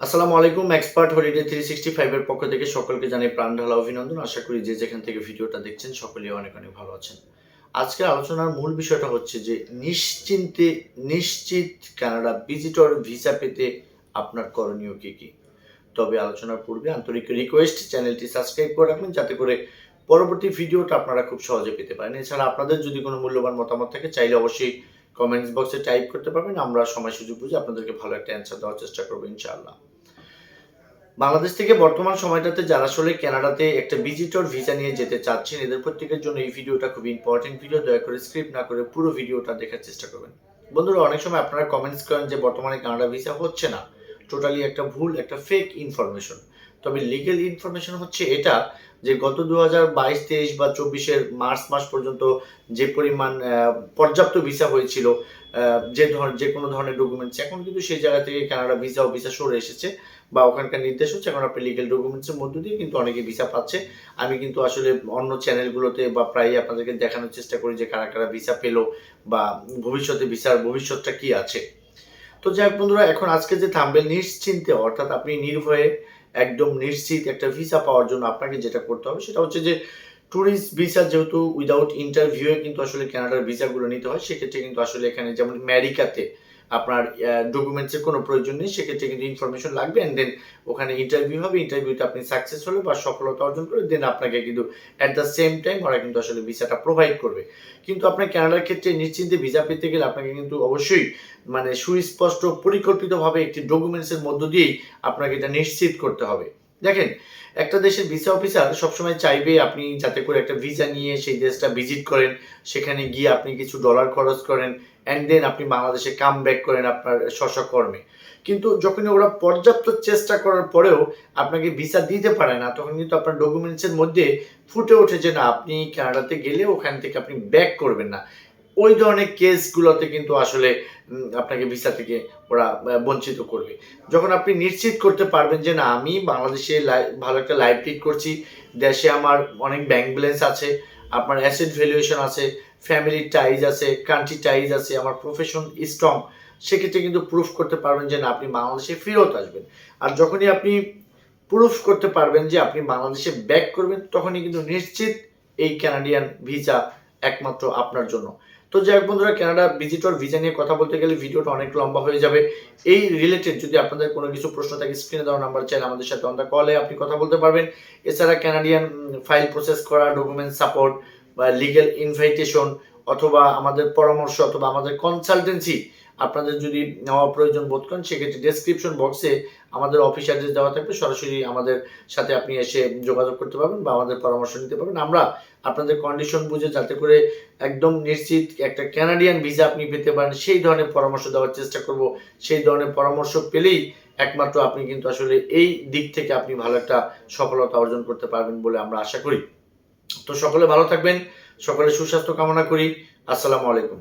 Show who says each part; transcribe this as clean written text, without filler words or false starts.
Speaker 1: আসসালামু আলাইকুম। Expert holiday 365 এর পক্ষ থেকে সকলকে জানাই প্রাণ ঢালা অভিনন্দন। আশা করি যে যেখান থেকে ভিডিওটা দেখছেন সকলেই অনেক অনেক ভালো আছেন। আজকের আলোচনার মূল বিষয়টা হচ্ছে যে নিশ্চিত কানাডা ভিজিটর ভিসা পেতে আপনার করণীয় কি কি? তবে আলোচনার পূর্বে আন্তরিক রিকোয়েস্ট চ্যানেলটি সাবস্ক্রাইব করে রাখবেন যাতে করে পরবর্তী ভিডিওটা আপনারা খুব সহজে পেতে পারেন। এছাড়া আপনাদের যদি কোনো মূল্যবান মতামত থাকে চাইলে অবশ্যই কমেন্টস বক্সে টাইপ করতে পারবেন। আমরা সময় সুযোগ বুঝে আপনাদেরকে ভালো একটা অ্যান্সার দেওয়ার চেষ্টা করব ইনশাআল্লাহ। বাংলাদেশ থেকে বর্তমান সময়টাতে যারা আসলে কানাডাতে একটা ভিজিটর ভিসা নিয়ে যেতে চাচ্ছেন, এদের প্রত্যেকের জন্য এই ভিডিওটা খুব ইম্পর্টেন্ট ভিডিও। দয়া করে স্ক্রিপ্ট না করে পুরো ভিডিওটা দেখার চেষ্টা করবেন। বন্ধুরা, অনেক সময় আপনারা কমেন্টস করেন যে বর্তমানে কানাডা ভিসা হচ্ছে না। টোটালি একটা ভুল, একটা ফেক ইনফরমেশন। তবে লিগ্যাল ইনফরমেশন হচ্ছে এটা যে গত 2022, 23 বা 24 এর মার্চ মাস পর্যন্ত যে পরিমাণ পর্যাপ্ত ভিসা হয়েছিল, যে কোনো ধরনের ডকুমেন্টস, এখন কিন্তু সেই জায়গা থেকে কানাডা ভিসা ও ভিসা সরে এসেছে বা ওখানকার নির্দেশ হচ্ছে এখন আপনি লিগ্যাল ডকুমেন্টসের মধ্য দিয়ে কিন্তু অনেকে ভিসা পাচ্ছে। আমি কিন্তু আসলে অন্য চ্যানেলগুলোতে বা প্রায়ই আপনাদেরকে দেখানোর চেষ্টা করি যে কারা কারা ভিসা পেলো বা ভবিষ্যতে ভিসার ভবিষ্যৎটা কি আছে। তো যাই হোক বন্ধুরা, এখন আজকে যে থাম্বনেল নিশ্চিন্তে, অর্থাৎ আপনি নির্ভয়ে একদম নিশ্চিত একটা ভিসা পাওয়ার জন্য আপনাকে যেটা করতে হবে সেটা হচ্ছে যে ট্যুরিস্ট ভিসা, যেহেতু উইদাউট ইন্টারভিউয়ে কিন্তু আসলে কানাডার ভিসাগুলো নিতে হয়, সেক্ষেত্রে কিন্তু আসলে এখানে যেমন আমেরিকাতে আপনার ডকুমেন্টসের কোনো প্রয়োজন নেই, সেক্ষেত্রে কিন্তু ইনফরমেশন লাগবে অ্যান্ড দেন ওখানে ইন্টারভিউ হবে। ইন্টারভিউতে আপনি সাকসেস হলে বা সফলতা অর্জন করে দেন আপনাকে কিন্তু অ্যাট দ্য সেম টাইম ওরা কিন্তু আসলে ভিসাটা প্রোভাইড করবে। কিন্তু আপনার কানাডার ক্ষেত্রে নিশ্চিন্তে ভিসা পেতে গেলে আপনাকে কিন্তু অবশ্যই মানে সুস্পষ্ট পরিকল্পিতভাবে একটি ডকুমেন্টসের মধ্য দিয়েই আপনাকে এটা নিশ্চিত করতে হবে। দেখেন, একটা দেশের ভিসা অফিসার সবসময় চাইবে আপনি যাতে করে একটা ভিসা নিয়ে সেই দেশটা ভিজিট করেন, সেখানে গিয়ে আপনি কিছু ডলার খরচ করেন অ্যান্ড দেন আপনি বাংলাদেশে কাম ব্যাক করেন আপনার স্বকর্মে। কিন্তু যখনই ওরা পর্যাপ্ত চেষ্টা করার পরেও আপনাকে ভিসা দিতে পারে না, তখন কিন্তু আপনার ডকুমেন্টসের মধ্যে ফুটে ওঠে যে না, আপনি কানাডাতে গেলে ওখান থেকে আপনি ব্যাক করবেন না। ওই ধরনের কেসগুলোতে কিন্তু আসলে আপনাকে ভিসা থেকে ওরা বঞ্চিত করবে। যখন আপনি নিশ্চিত করতে পারবেন যে না, আমি বাংলাদেশে ভালো একটা লাইফ লিড করছি, দেশে আমার অনেক ব্যাংক ব্যালেন্স আছে, আপনার অ্যাসেট ভ্যালুয়েশন আছে, ফ্যামিলি টাইজ আছে, কান্ট্রি টাইজ আছে, আমার প্রফেশন স্ট্রং, সেক্ষেত্রে কিন্তু প্রুফ করতে পারবেন যে না, আপনি বাংলাদেশে ফেরত আসবেন। আর যখনই আপনি প্রুফ করতে পারবেন যে আপনি বাংলাদেশে ব্যাক করবেন, তখনই কিন্তু নিশ্চিত এই কানাডিয়ান ভিসা একমাত্র আপনার জন্য। তো যাই হোক বন্ধুরা, কানাডা ভিজিটর ভিসা নিয়ে কথা বলতে গেলে ভিডিওটা অনেক লম্বা হয়ে যাবে। এই রিলেটেড যদি আপনাদের কোনো কিছু প্রশ্ন থাকে, স্ক্রিনে দেওয়া নাম্বার চাইলে আমাদের সাথে অন দ্য কলে আপনি কথা বলতে পারবেন। এছাড়া কানাডিয়ান ফাইল প্রসেস করা, ডকুমেন্ট সাপোর্ট বা লিগ্যাল ইনভাইটেশন অথবা আমাদের পরামর্শ অথবা আমাদের কনসালটেন্সি আপনাদের যদি নেওয়া প্রয়োজন বোধ করেন, সেক্ষেত্রে ডেসক্রিপশন বক্সে আমাদের অফিস অ্যাড্রেস দেওয়া থাকবে। সরাসরি আমাদের সাথে আপনি এসে যোগাযোগ করতে পারবেন বা আমাদের পরামর্শ নিতে পারবেন। আমরা আপনাদের কন্ডিশন বুঝে যাতে করে একদম নিশ্চিত একটা কানাডিয়ান ভিসা আপনি পেতে পারেন সেই ধরনের পরামর্শ দেওয়ার চেষ্টা করব। সেই ধরনের পরামর্শ পেলেই একমাত্র আপনি কিন্তু আসলে এই দিক থেকে আপনি ভালো একটা সফলতা অর্জন করতে পারবেন বলে আমরা আশা করি। তো সকলে ভালো থাকবেন, সকলের সুস্বাস্থ্য কামনা করি। আসসালামু আলাইকুম।